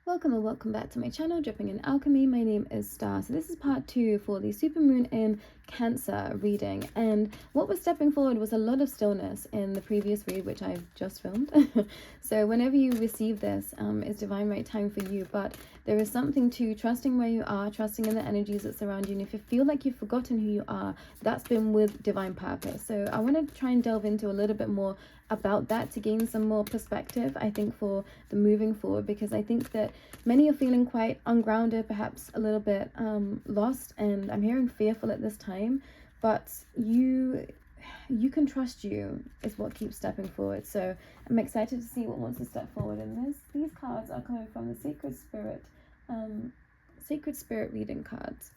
Welcome and welcome back to my channel, Dripping in Alchemy. My name is Starr. So this is part 2 for the supermoon in Cancer reading. And what was stepping forward was a lot of stillness in the previous read, which I've just filmed. So whenever you receive this, it's divine right time for you. But there is something to trusting where you are, trusting in the energies that surround you. And if you feel like you've forgotten who you are, that's been with divine purpose. So I want to try and delve into a little bit more about that to gain some more perspective, I think, for the moving forward, because I think that many are feeling quite ungrounded, perhaps a little bit lost, and I'm hearing fearful at this time, but you can trust you is what keeps stepping forward. So I'm excited to see what wants to step forward in this. These cards are coming from the Sacred Spirit reading cards.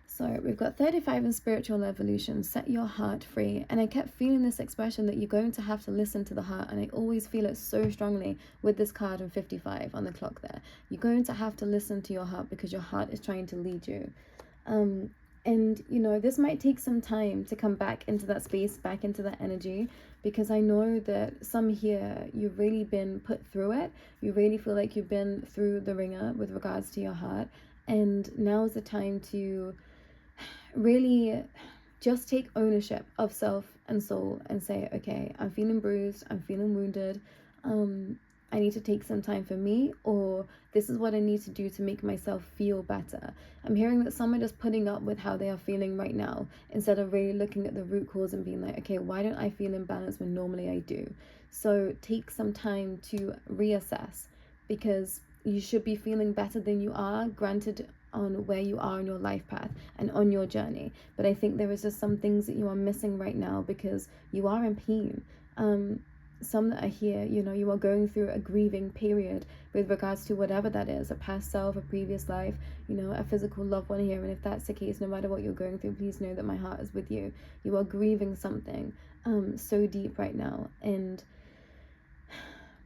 So we've got 35 in spiritual evolution, set your heart free. And I kept feeling this expression that you're going to have to listen to the heart. And I always feel it so strongly with this card and 55 on the clock there. You're going to have to listen to your heart because your heart is trying to lead you. And, you know, this might take some time to come back into that space, back into that energy, because I know that some here, you've really been put through it. You really feel like you've been through the ringer with regards to your heart. And now is the time to really just take ownership of self and soul and say, okay, I'm feeling bruised, I'm feeling wounded, I need to take some time for me, or this is what I need to do to make myself feel better. I'm hearing that some are just putting up with how they are feeling right now instead of really looking at the root cause and being like, okay, why don't I feel imbalanced when normally I do? So take some time to reassess, because you should be feeling better than you are, granted, on where you are in your life path and on your journey. But I think there is just some things that you are missing right now because you are in pain. Some that are here, you know, you are going through a grieving period with regards to whatever that is, a past self, a previous life, you know, a physical loved one here. And if that's the case, no matter what you're going through, please know that my heart is with you. You are grieving something so deep right now, and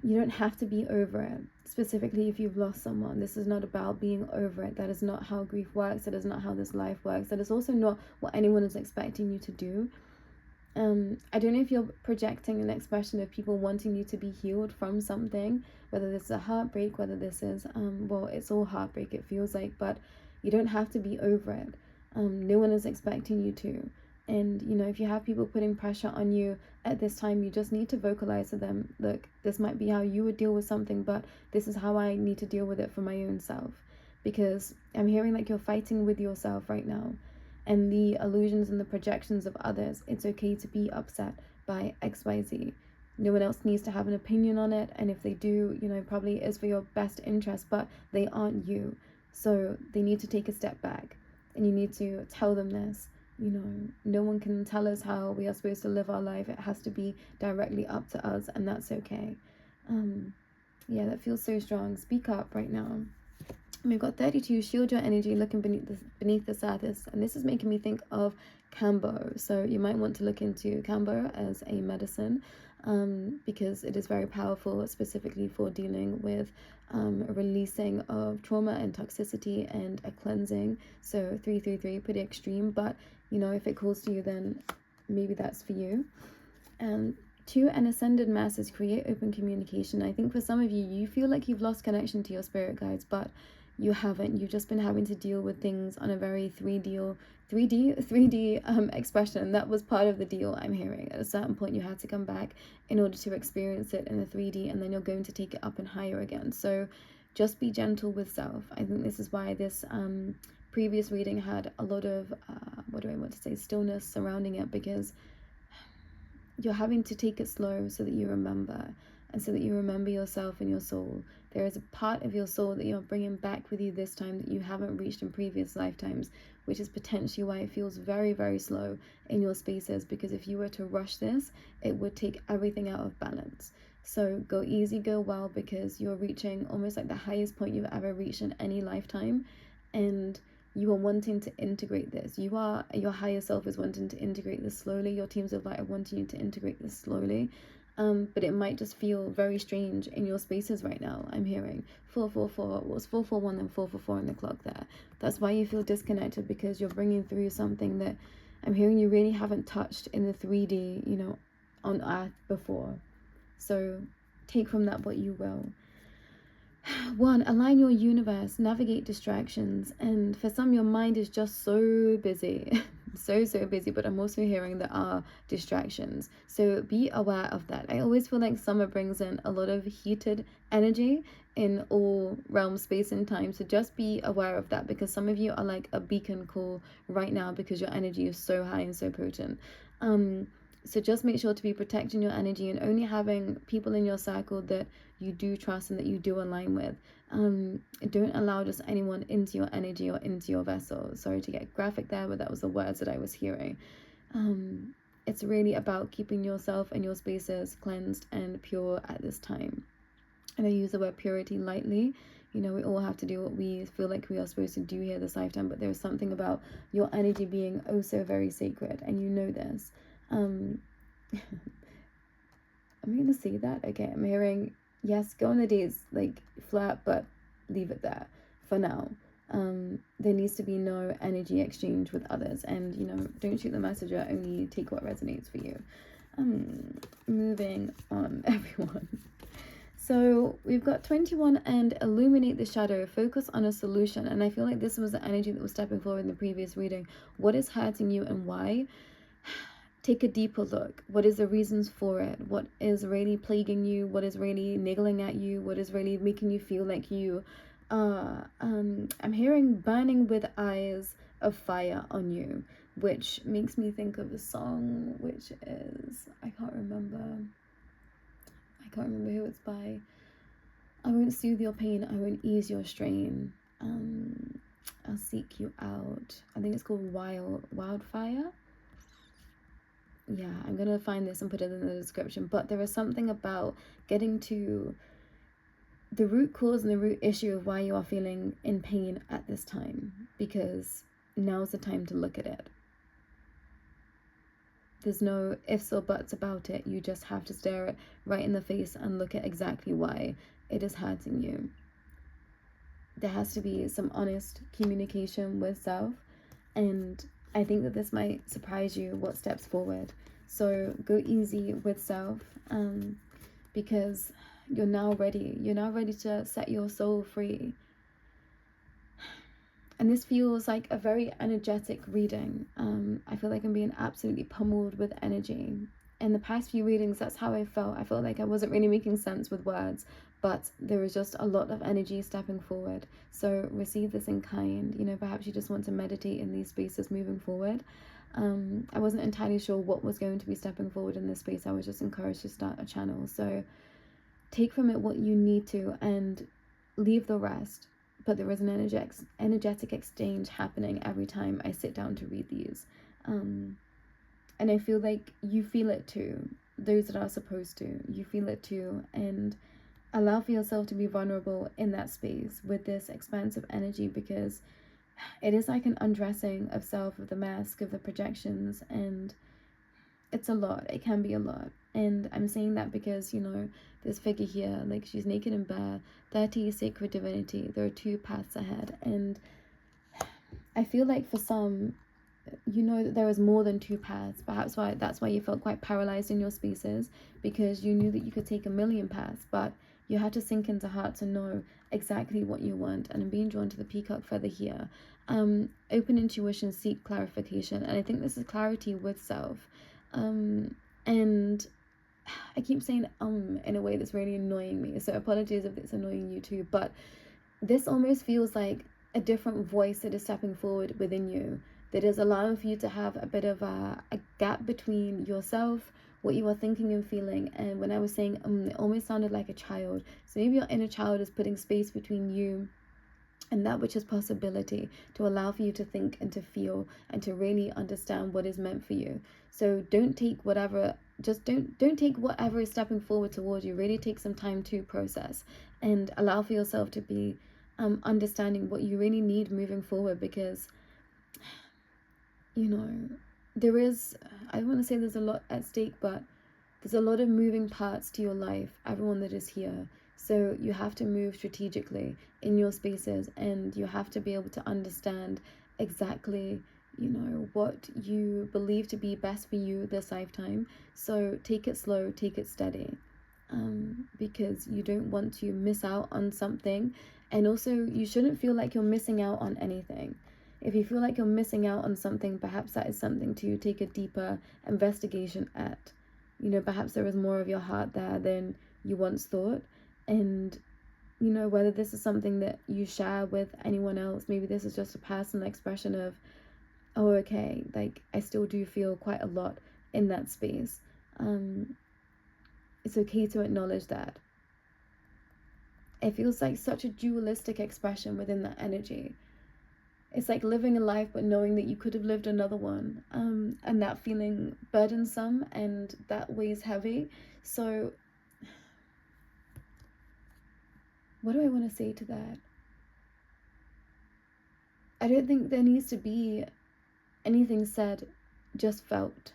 you don't have to be over it. Specifically, if you've lost someone, this is not about being over it. That is not how grief works. That is not how this life works. That is also not what anyone is expecting you to do. I don't know if you're projecting an expression of people wanting you to be healed from something, whether this is a heartbreak, whether this is, well, it's all heartbreak, it feels like, but you don't have to be over it. No one is expecting you to. And, you know, if you have people putting pressure on you at this time, you just need to vocalize to them, look, this might be how you would deal with something, but this is how I need to deal with it for my own self. Because I'm hearing like you're fighting with yourself right now, and the illusions and the projections of others. It's okay to be upset by XYZ. No one else needs to have an opinion on it, and if they do, you know, probably is for your best interest, but they aren't you. So they need to take a step back, and you need to tell them this. You know, no one can tell us how we are supposed to live our life. It has to be directly up to us, and that's okay. Yeah, that feels so strong. Speak up right now. We've got 32, shield your energy, looking beneath the surface, and this is making me think of Kambo. So you might want to look into Kambo as a medicine, because it is very powerful, specifically for dealing with a releasing of trauma and toxicity and a cleansing. So 333, pretty extreme, but you know, if it calls to you, then maybe that's for you. And 2, an ascended masses, create open communication. I think for some of you, you feel like you've lost connection to your spirit guides, but you haven't. You've just been having to deal with things on a very 3D expression. That was part of the deal, I'm hearing. At a certain point, you had to come back in order to experience it in a 3D, and then you're going to take it up and higher again. So just be gentle with self. I think this is why this previous reading had a lot of, stillness surrounding it, because you're having to take it slow so that you remember, and so that you remember yourself and your soul. There is a part of your soul that you're bringing back with you this time that you haven't reached in previous lifetimes, which is potentially why it feels very, very slow in your spaces, because if you were to rush this, it would take everything out of balance. So go easy, go well, because you're reaching almost like the highest point you've ever reached in any lifetime, and you are wanting to integrate this. Your higher self is wanting to integrate this slowly. Your teams of light are wanting you to integrate this slowly. But it might just feel very strange in your spaces right now. I'm hearing 444, it was 441 and 444 in the clock there. That's why you feel disconnected, because you're bringing through something that I'm hearing you really haven't touched in the 3D, you know, on earth before. So take from that what you will. One, align your universe, navigate distractions. And for some, your mind is just so busy. So busy. But I'm also hearing there are distractions. So be aware of that. I always feel like summer brings in a lot of heated energy in all realms, space and time. So just be aware of that, because some of you are like a beacon call right now because your energy is so high and so potent. So just make sure to be protecting your energy and only having people in your circle that you do trust and that you do align with. Don't allow just anyone into your energy or into your vessel. Sorry to get graphic there, but that was the words that I was hearing. It's really about keeping yourself and your spaces cleansed and pure at this time. And I use the word purity lightly. You know, we all have to do what we feel like we are supposed to do here this lifetime, but there's something about your energy being oh so very sacred, and you know this. I'm gonna say that. Okay, I'm hearing, yes, go on the dates, like flirt, but leave it there for now. There needs to be no energy exchange with others, and you know, don't shoot the messenger, only take what resonates for you. Moving on, everyone. So we've got 21 and illuminate the shadow, focus on a solution. And I feel like this was the energy that was stepping forward in the previous reading. What is hurting you and why? Take a deeper look. What is the reasons for it? What is really plaguing you? What is really niggling at you? What is really making you feel like you are, I'm hearing burning with eyes of fire on you, which makes me think of a song, which is, I can't remember who it's by. I won't soothe your pain, I won't ease your strain. I'll seek you out. I think it's called Wildfire. Yeah, I'm gonna find this and put it in the description. But there is something about getting to the root cause and the root issue of why you are feeling in pain at this time, because now's the time to look at it. There's no ifs or buts about it. You just have to stare it right in the face and look at exactly why it is hurting you. There has to be some honest communication with self, and I think that this might surprise you what steps forward. So go easy with self, because you're now ready. You're now ready to set your soul free. And this feels like a very energetic reading. I feel like I'm being absolutely pummeled with energy. In the past few readings, that's how I felt. I felt like I wasn't really making sense with words, but there was just a lot of energy stepping forward. So receive this in kind. You know, perhaps you just want to meditate in these spaces moving forward. I wasn't entirely sure what was going to be stepping forward in this space. I was just encouraged to start a channel. So take from it what you need to and leave the rest. But there is an energetic exchange happening every time I sit down to read these. And I feel like you feel it too. Those that are supposed to, you feel it too. And allow for yourself to be vulnerable in that space with this expansive energy, because it is like an undressing of self, of the mask, of the projections, and it's a lot. It can be a lot. And I'm saying that because, you know, this figure here, like, she's naked and bare, 30 sacred divinity. There are 2 paths ahead. And I feel like for some, you know that there is more than 2 paths. Perhaps that's why you felt quite paralyzed in your spaces, because you knew that you could take a million paths, but you had to sink into heart to know exactly what you want. And I'm being drawn to the peacock feather here. Open intuition, seek clarification. And I think this is clarity with self. And I keep saying in a way that's really annoying me, so apologies if it's annoying you too, but this almost feels like a different voice that is stepping forward within you, that is allowing for you to have a bit of a gap between yourself, what you are thinking and feeling. And when I was saying it almost sounded like a child. So maybe your inner child is putting space between you and that which is possibility, to allow for you to think and to feel and to really understand what is meant for you. So don't take whatever, just don't take whatever is stepping forward towards you. Really take some time to process and allow for yourself to be understanding what you really need moving forward, because, you know, there is, I don't want to say there's a lot at stake, but there's a lot of moving parts to your life, everyone that is here. So you have to move strategically in your spaces, and you have to be able to understand exactly, you know, what you believe to be best for you this lifetime. So take it slow, take it steady. because you don't want to miss out on something. And also, you shouldn't feel like you're missing out on anything. If you feel like you're missing out on something, perhaps that is something to take a deeper investigation at. You know, perhaps there is more of your heart there than you once thought. And, you know, whether this is something that you share with anyone else, maybe this is just a personal expression of, oh, okay, like, I still do feel quite a lot in that space. It's okay to acknowledge that. It feels like such a dualistic expression within that energy. It's like living a life but knowing that you could have lived another one, and that feeling burdensome and that weighs heavy. So what do I want to say to that? I don't think there needs to be anything said, just felt.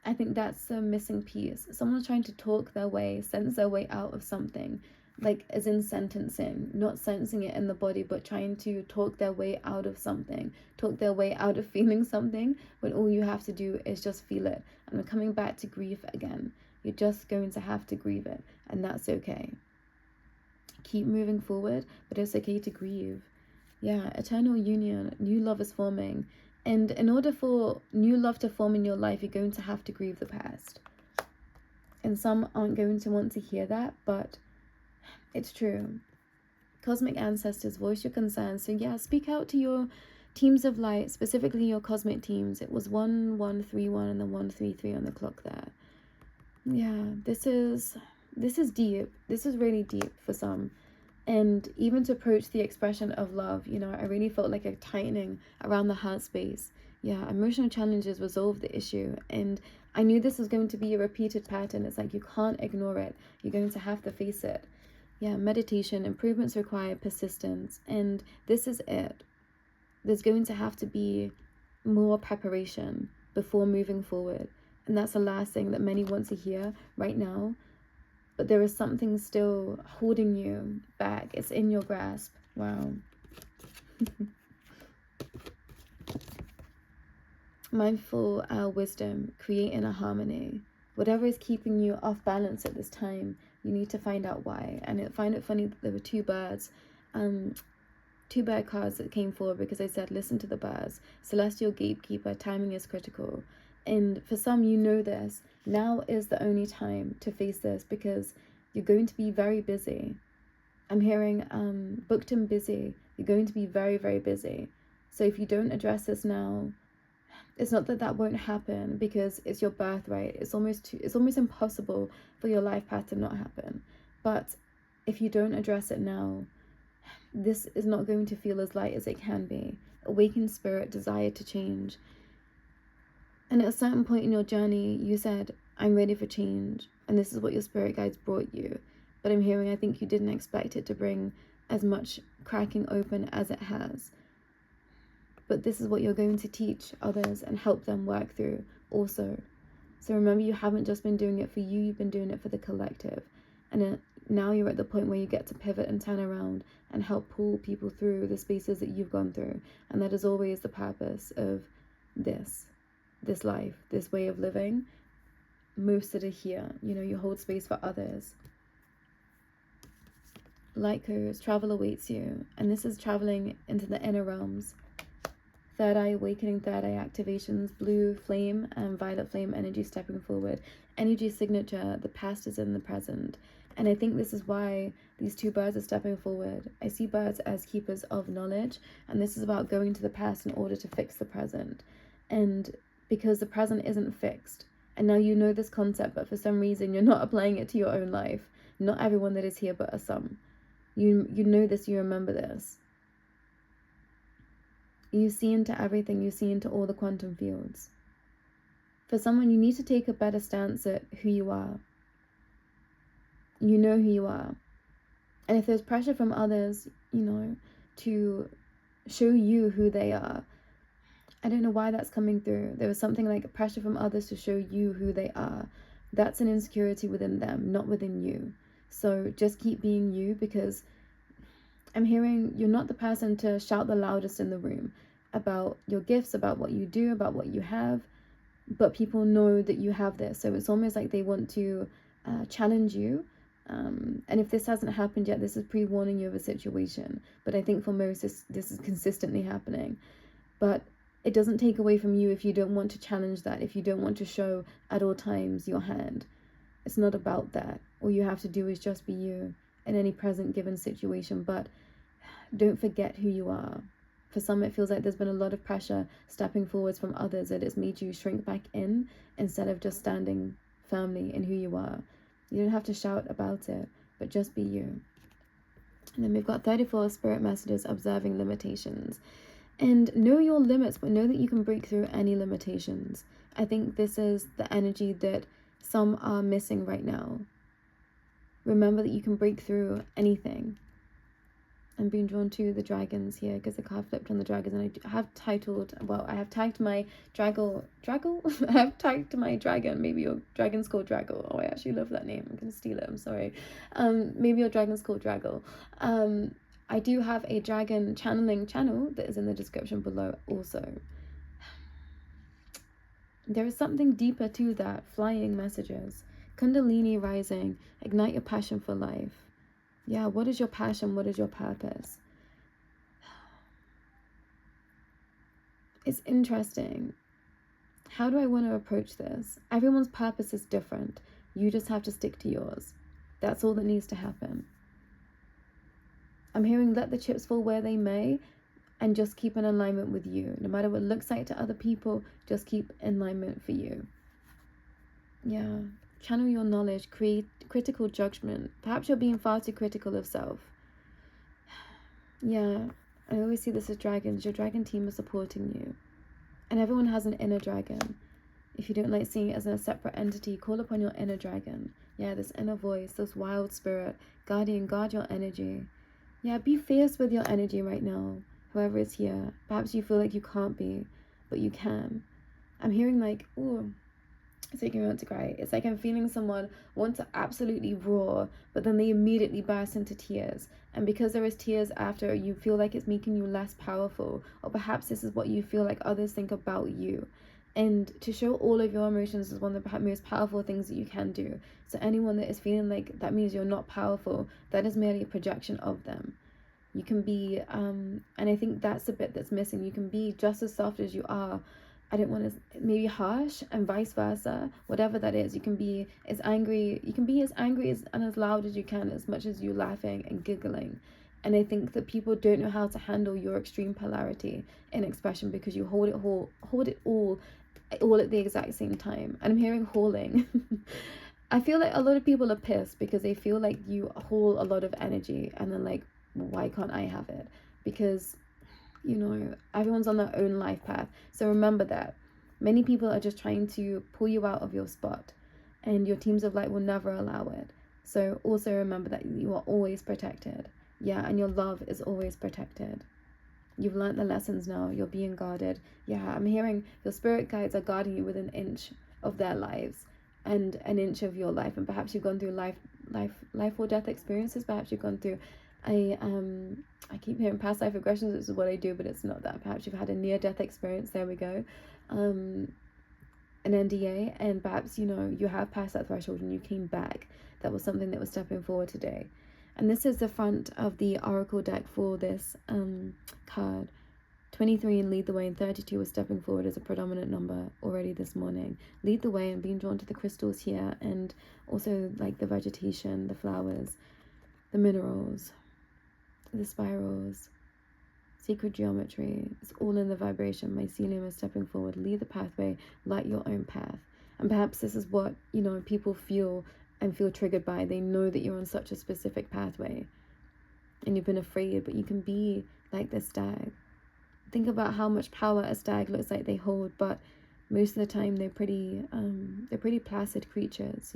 I think that's the missing piece. Someone's trying to talk their way, sense their way out of something, like as in sentencing, not sensing it in the body, but trying to talk their way out of something, talk their way out of feeling something, when all you have to do is just feel it. And we're coming back to grief again. You're just going to have to grieve it, and that's okay. Keep moving forward, but it's okay to grieve. Yeah, eternal union, new love is forming. And in order for new love to form in your life, you're going to have to grieve the past. And some aren't going to want to hear that, but it's true. Cosmic ancestors, voice your concerns. So yeah, speak out to your teams of light, specifically your cosmic teams. It was 1131 and then 133 on the clock there. Yeah, this is deep. This is really deep for some. And even to approach the expression of love, you know, I really felt like a tightening around the heart space. Yeah, emotional challenges resolve the issue. And I knew this was going to be a repeated pattern. It's like you can't ignore it. You're going to have to face it. Yeah, meditation, improvements require persistence. And this is it. There's going to have to be more preparation before moving forward. And that's the last thing that many want to hear right now. But there is something still holding you back. It's in your grasp. Wow. Mindful wisdom, creating a harmony. Whatever is keeping you off balance at this time, you need to find out why. And I find it funny that there were two bird cards that came forward, because I said, listen to the birds. Celestial gatekeeper, timing is critical. And for some, you know this. Now is the only time to face this, because you're going to be very busy. I'm hearing booked and busy. You're going to be very, very busy. So if you don't address this now, it's not that that won't happen, because it's your birthright. It's almost impossible for your life path to not happen. But if you don't address it now, this is not going to feel as light as it can be. Awakened spirit, desire to change. And at a certain point in your journey, you said, I'm ready for change. And this is what your spirit guides brought you. But I'm hearing, I think you didn't expect it to bring as much cracking open as it has. But this is what you're going to teach others and help them work through also. So remember, you haven't just been doing it for you, you've been doing it for the collective. And now you're at the point where you get to pivot and turn around and help pull people through the spaces that you've gone through. And that is always the purpose of this life, this way of living. Most of it here, you know, you hold space for others. Light codes, travel awaits you. And this is traveling into the inner realms. Third eye awakening, third eye activations, blue flame and violet flame energy stepping forward. Energy signature, the past is in the present. And I think this is why these two birds are stepping forward. I see birds as keepers of knowledge, and this is about going to the past in order to fix the present. And because the present isn't fixed, and now you know this concept, but for some reason you're not applying it to your own life. Not everyone that is here, but are some. You know this, you remember this. You see into everything, you see into all the quantum fields. For someone, you need to take a better stance at who you are. You know who you are. And if there's pressure from others, you know, to show you who they are, I don't know why that's coming through. There was something like a pressure from others to show you who they are. That's an insecurity within them, not within you. So just keep being you, because I'm hearing you're not the person to shout the loudest in the room about your gifts, about what you do, about what you have, but people know that you have this. So it's almost like they want to challenge you And if this hasn't happened yet, this is pre-warning you of a situation. But I think for most, this is consistently happening. But it doesn't take away from you if you don't want to challenge that, if you don't want to show at all times your hand. It's not about that. All you have to do is just be you in any present given situation. But don't forget who you are. For some, it feels like there's been a lot of pressure stepping forwards from others that it's made you shrink back in instead of just standing firmly in who you are. You don't have to shout about it, but just be you. And then we've got 34 spirit messages, observing limitations. And know your limits, but know that you can break through any limitations. I think this is the energy that some are missing right now. Remember that you can break through anything. I'm being drawn to the dragons here because the card flipped on the dragons, and I have tagged my I have tagged my dragon. Maybe your dragon's called Draggle. Oh, I actually love that name. I'm gonna steal it. I'm sorry. Maybe your dragon's called Draggle. I do have a dragon channeling channel that is in the description below also. There is something deeper to that. Flying messages, Kundalini rising, ignite your passion for life. Yeah, what is your passion? What is your purpose? It's interesting. How do I want to approach this? Everyone's purpose is different. You just have to stick to yours. That's all that needs to happen. I'm hearing let the chips fall where they may, and just keep in alignment with you. No matter what it looks like to other people, just keep in alignment for you. Yeah. Channel your knowledge, create critical judgment. Perhaps you're being far too critical of self. Yeah, I always see this as dragons. Your dragon team is supporting you. And everyone has an inner dragon. If you don't like seeing it as a separate entity, call upon your inner dragon. Yeah, this inner voice, this wild spirit, guardian, guard your energy. Yeah, be fierce with your energy right now, whoever is here. Perhaps you feel like you can't be, but you can. I'm hearing like, ooh, it's making me want to cry. It's like I'm feeling someone want to absolutely roar, but then they immediately burst into tears. And because there is tears after, you feel like it's making you less powerful. Or perhaps this is what you feel like others think about you. And to show all of your emotions is one of the most powerful things that you can do. So anyone that is feeling like that means you're not powerful, that is merely a projection of them. You can be, and I think that's the bit that's missing. You can be just as soft as you are. I don't want to, maybe harsh, and vice versa, whatever that is. You can be as angry and as loud as you can, as much as you laughing and giggling. And I think that people don't know how to handle your extreme polarity in expression because you hold it all at the exact same time. And I'm hearing hauling. I feel like a lot of people are pissed because they feel like you haul a lot of energy, and then like, why can't I have it? Because everyone's on their own life path. So remember that many people are just trying to pull you out of your spot, and your teams of light will never allow it. So also remember that you are always protected. Yeah, and your love is always protected. You've learned the lessons now. You're being guarded. Yeah, I'm hearing your spirit guides are guarding you with an inch of their lives and an inch of your life. And perhaps you've gone through life or death experiences. Perhaps you've gone through I keep hearing past life regressions. This is what I do, but it's not that. Perhaps you've had a near-death experience. There we go. An NDA, and perhaps you have passed that threshold and you came back. That was something that was stepping forward today. And this is the front of the oracle deck for this card. 23 and lead the way, and 32 was stepping forward as a predominant number already this morning. Lead the way and being drawn to the crystals here, and also like the vegetation, the flowers, the minerals, the spirals, sacred geometry. It's all in the vibration. Mycelium is stepping forward. Lead the pathway, light your own path. And perhaps this is what people feel triggered by. They know that you're on such a specific pathway and you've been afraid, but you can be like the stag. Think about how much power a stag looks like they hold, but most of the time they're pretty placid creatures.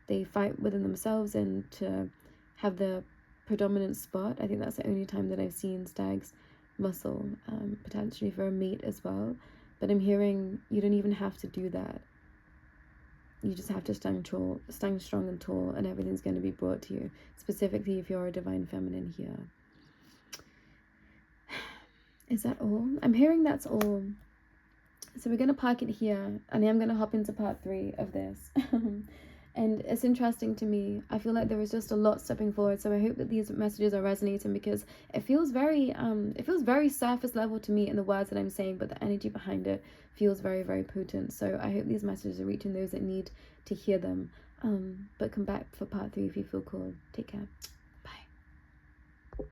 They fight within themselves, and to have the predominant spot, I think that's the only time that I've seen stags muscle, potentially for a mate as well. But I'm hearing you don't even have to do that. You just have to stand strong and tall, and everything's going to be brought to you, specifically if you're a divine feminine here. Is that all? I'm hearing that's all. So we're going to park it here, and I'm going to hop into part 3 of this. And it's interesting to me. I feel like there was just a lot stepping forward. So I hope that these messages are resonating, because it feels very surface level to me in the words that I'm saying, but the energy behind it feels very, very potent. So I hope these messages are reaching those that need to hear them. But come back for part 3 if you feel called. Take care.